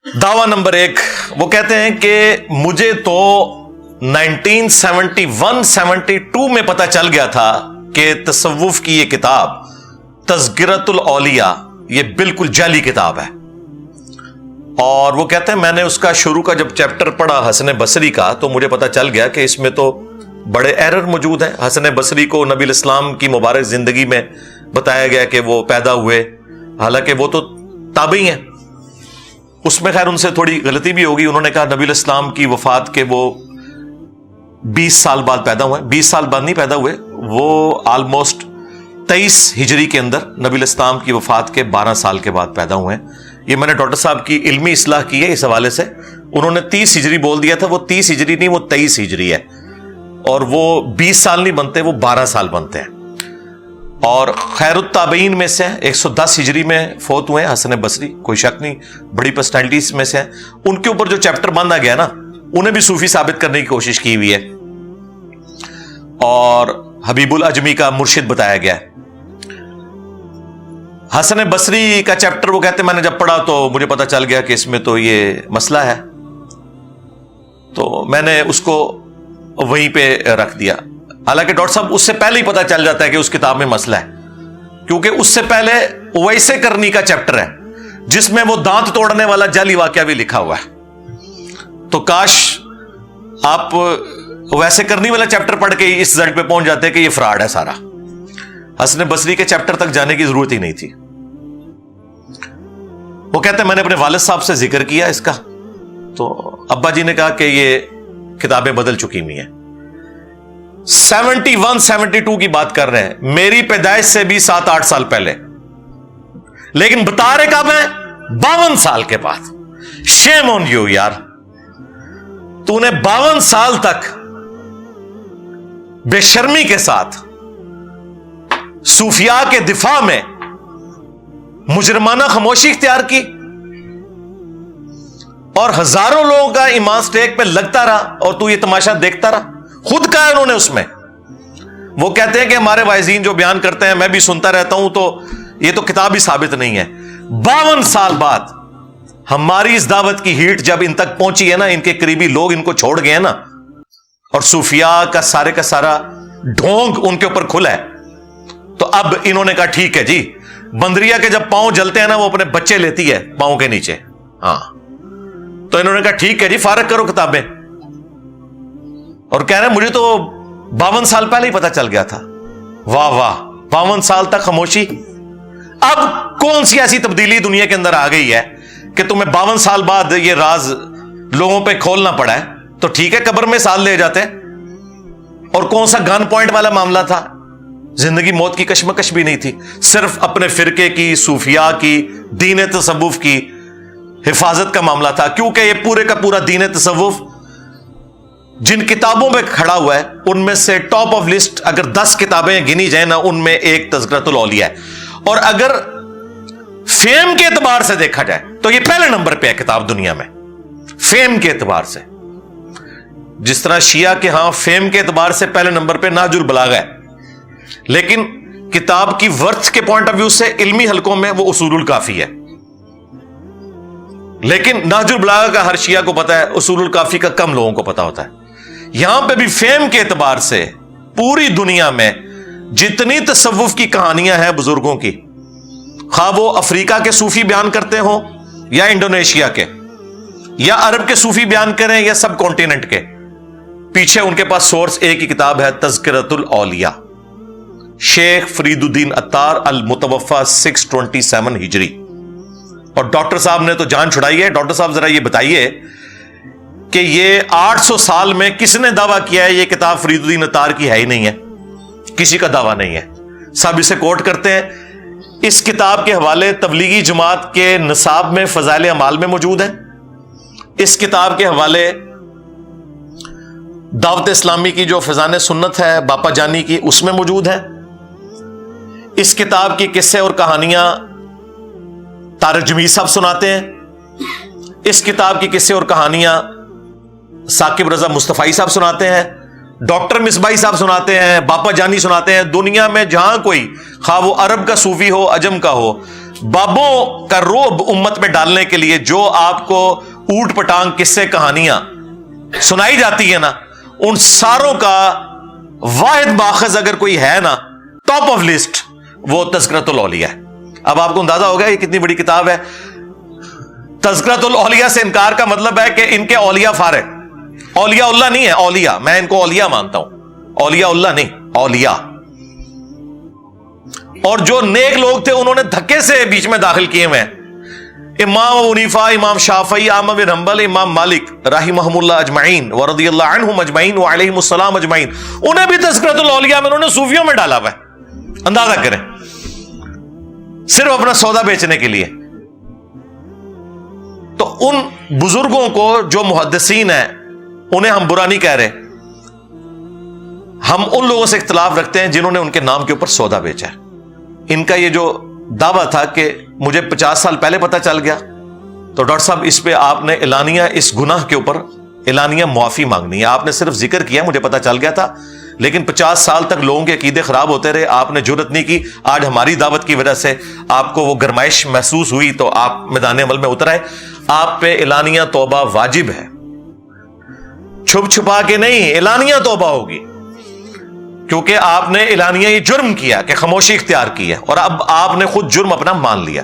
दावा नंबर 1, वो कहते हैं कि मुझे तो 1971-72 में पता चल गया था कि तसव्वुफ की ये किताब तज़किरतुल औलिया ये बिल्कुल जाली किताब है। और वो कहते हैं मैंने उसका शुरू का जब चैप्टर पढ़ा हसन बसरी का, तो मुझे पता चल गया कि इसमें तो बड़े एरर मौजूद हैं। हसन बसरी को नबी इस्लाम की मुबारक जिंदगी में बताया गया कि वो पैदा हुए, हालांकि वो तो ताबई हैं। उसमें खैर उनसे थोड़ी गलती भी होगी। उन्होंने कहा नबी इस्लाम की वफात के वो 20 साल बाद पैदा हुए। 20 साल बाद नहीं पैदा हुए, वो ऑलमोस्ट 23 हिजरी के अंदर नबी इस्लाम की वफात के 12 साल के बाद पैदा हुए। ये मैंने डॉक्टर साहब की इल्मी इस्लाह की है इस हवाले से। उन्होंने 30 हिजरी बोल दिया था, वो 30 हिजरी नहीं, वो 23 हिजरी है। और वो 20 साल नहीं बनते, वो 12 साल बनते हैं। और खैरुत ताबईन में से 110 हिजरी में फौत हुए हसन बसरी, कोई शक नहीं, बड़ी पर्सनैलिटीज में से हैं। उनके ऊपर जो चैप्टर बांधा गया ना, उन्हें भी सूफी साबित करने की कोशिश की हुई है। और हबीबुल अजमी का मुर्शिद बताया गया है। हसन बसरी का चैप्टर वो कहते मैंने जब पढ़ा तो मुझे पता चल गया कि इसमें तो ये मसला है, तो मैंने उसको वहीं पे रख दिया। हालांकि डॉक्टर साहब उससे पहले ही पता चल जाता है कि उस किताब में मसला है, क्योंकि उससे पहले वैसे करनी का चैप्टर है जिसमें वो दांत तोड़ने वाला जाली वाकया भी लिखा हुआ है। तो काश आप वैसे करनी वाला चैप्टर पढ़ के इस रिजल्ट पे पहुंच जाते कि ये फ्रॉड है सारा। हसन बसरी के चैप्टर तक जाने की जरूरत ही नहीं थी। वो कहते हैं मैंने अपने वालिद साहब से जिक्र किया इसका, तो अब्बा जी ने कहा कि ये किताबें बदल चुकी हुई हैं। 71-72 की बात कर रहे हैं, मेरी पैदाइश से भी 7-8 साल पहले, लेकिन बता रहे कब है? 52 साल के बाद। शेम ऑन यू यार, तूने 52 साल तक बेशर्मी के साथ सूफिया के दिफा में मुजरमाना खामोशी इख्तियार की, और हजारों लोगों का ईमान स्टेक पे लगता रहा और तू ये तमाशा देखता रहा। खुद कहा उन्होंने उसमें, वो कहते हैं कि हमारे वाइजीन जो बयान करते हैं मैं भी सुनता रहता हूं, तो ये तो किताब ही साबित नहीं है। 52 साल बाद हमारी इस दावत की हीट जब इन तक पहुंची है ना, इनके करीबी लोग इनको छोड़ गए ना, और सूफिया का सारा ढोंग उनके ऊपर खुला है, तो अब इन्होंने कहा ठीक है जी, बंदरिया के जब पांव जलते हैं ना, वो अपने बच्चे लेती है पांव के नीचे। हाँ, तो इन्होंने कहा ठीक है जी, फारग करो किताबें। और कह रहे हैं मुझे तो 52 साल पहले ही पता चल गया था। वाह वाह, 52 साल तक खामोशी। अब कौन सी ऐसी तब्दीली दुनिया के अंदर आ गई है कि तुम्हें 52 साल बाद ये राज लोगों पे खोलना पड़ा है? तो ठीक है, कब्र में साल ले जाते। और कौन सा गन पॉइंट वाला मामला था, जिंदगी मौत की कशमकश भी नहीं थी, सिर्फ अपने फिरके की, सूफिया की, दीन तसव्वुफ की हिफाजत का मामला था। क्योंकि ये पूरे का पूरा दीन तसव्वुफ जिन किताबों में खड़ा हुआ है, उनमें से टॉप ऑफ लिस्ट अगर 10 किताबें गिनी जाए ना, उनमें एक तज़किरतुल औलिया है। और अगर फेम के एतबार से देखा जाए तो ये पहले नंबर पे है किताब दुनिया में, फेम के एतबार से। जिस तरह शिया के यहां फेम के एतबार से पहले नंबर पे नाजुल बलागा है, लेकिन किताब की वर्थ के पॉइंट ऑफ व्यू से इल्मी हलकों में वो उसूलुल काफी है। लेकिन नाजुल बलागा का हर शिया को पता है, उसूलुल काफी का कम लोगों को पता होता है। यहां पे भी फेम के एतबार से पूरी दुनिया में जितनी तसव्वुफ की कहानियां हैं बुजुर्गों की, खा वो अफ्रीका के सूफी बयान करते हो या इंडोनेशिया के या अरब के सूफी बयान करें या सब कॉन्टिनेंट के, पीछे उनके पास सोर्स एक ही किताब है, तज़किरतुल औलिया, शेख फरीदुद्दीन अत्तार अल मुतवफ़ा 627 हिजरी। और डॉक्टर साहब ने तो जान छुड़ाई है। डॉक्टर साहब जरा ये बताइए कि ये 800 साल में किसने दावा किया है ये किताब फरीदुद्दीन अत्तार की है ही नहीं है? किसी का दावा नहीं है, सब इसे कोट करते हैं। इस किताब के हवाले तबलीगी जमात के निसाब में फजाइल अमाल में मौजूद है। इस किताब के हवाले दावत इस्लामी की जो फजान सुन्नत है बापा जानी की, उसमें मौजूद है। इस किताब की किस्से और कहानियां तारिक जमील साहब सुनाते हैं। इस किताब की किस्से और कहानियां साकिब रजा मुस्तफाई साहब सुनाते हैं, डॉक्टर मिसबाई साहब सुनाते हैं, बापा जानी सुनाते हैं। दुनिया में जहां कोई, खा वो अरब का सूफी हो, अजम का हो, بابوں کا روب امت میں ڈالنے کے لیے جو آپ کو اوٹ پٹانگ قصے کہانیاں سنائی جاتی ہے نا، ان ساروں کا واحد ماخذ اگر کوئی ہے نا، ٹاپ آف لسٹ، وہ تذکرۃ الاولیاء ہے۔ اب آپ کو اندازہ ہوگا یہ کتنی بڑی کتاب ہے۔ تذکرۃ الاولیاء سے انکار کا مطلب ہے کہ ان کے اولیاء فارغ، اولیاء اللہ نہیں ہے، اولیاء، میں ان کو اولیاء مانتا ہوں، اولیاء اللہ نہیں، اولیاء۔ اور جو نیک لوگ تھے انہوں نے دھکے سے بیچ میں داخل کیے ہوئے ہیں، امام ابو حنیفہ، امام شافعی، احمد بن حنبل، امام مالک رحمہم اللہ اجمعین ورضی اللہ عنہم اجمعین وعلیہم السلام اجمعین، انہیں بھی تذکرۃ الاولیاء میں انہوں نے صوفیوں میں ڈالا ہوا ہے۔ اندازہ کریں، صرف اپنا سودا بیچنے کے لیے۔ تو ان بزرگوں کو جو محدثین ہیں انہیں ہم برا نہیں کہہ رہے، ہم ان لوگوں سے اختلاف رکھتے ہیں جنہوں نے ان کے نام کے اوپر سودا بیچا ہے۔ ان کا یہ جو دعویٰ تھا کہ مجھے 50 سال پہلے پتہ چل گیا، تو ڈاکٹر صاحب اس پہ آپ نے اعلانیہ اس گناہ کے اوپر اعلانیہ معافی مانگنی ہے۔ آپ نے صرف ذکر کیا مجھے پتہ چل گیا تھا، لیکن 50 سال تک لوگوں کے عقیدے خراب ہوتے رہے، آپ نے جرت نہیں کی۔ آج ہماری دعوت کی وجہ سے آپ کو وہ گرمائش محسوس ہوئی تو آپ میدان عمل میں اتر آئے۔ آپ پہ اعلانیہ توبہ واجب ہے، چھپ چھپا کے نہیں، اعلانیہ توبہ ہوگی، کیونکہ آپ نے اعلانیہ یہ جرم کیا کہ خاموشی اختیار کی ہے، اور اب آپ نے خود جرم اپنا مان لیا۔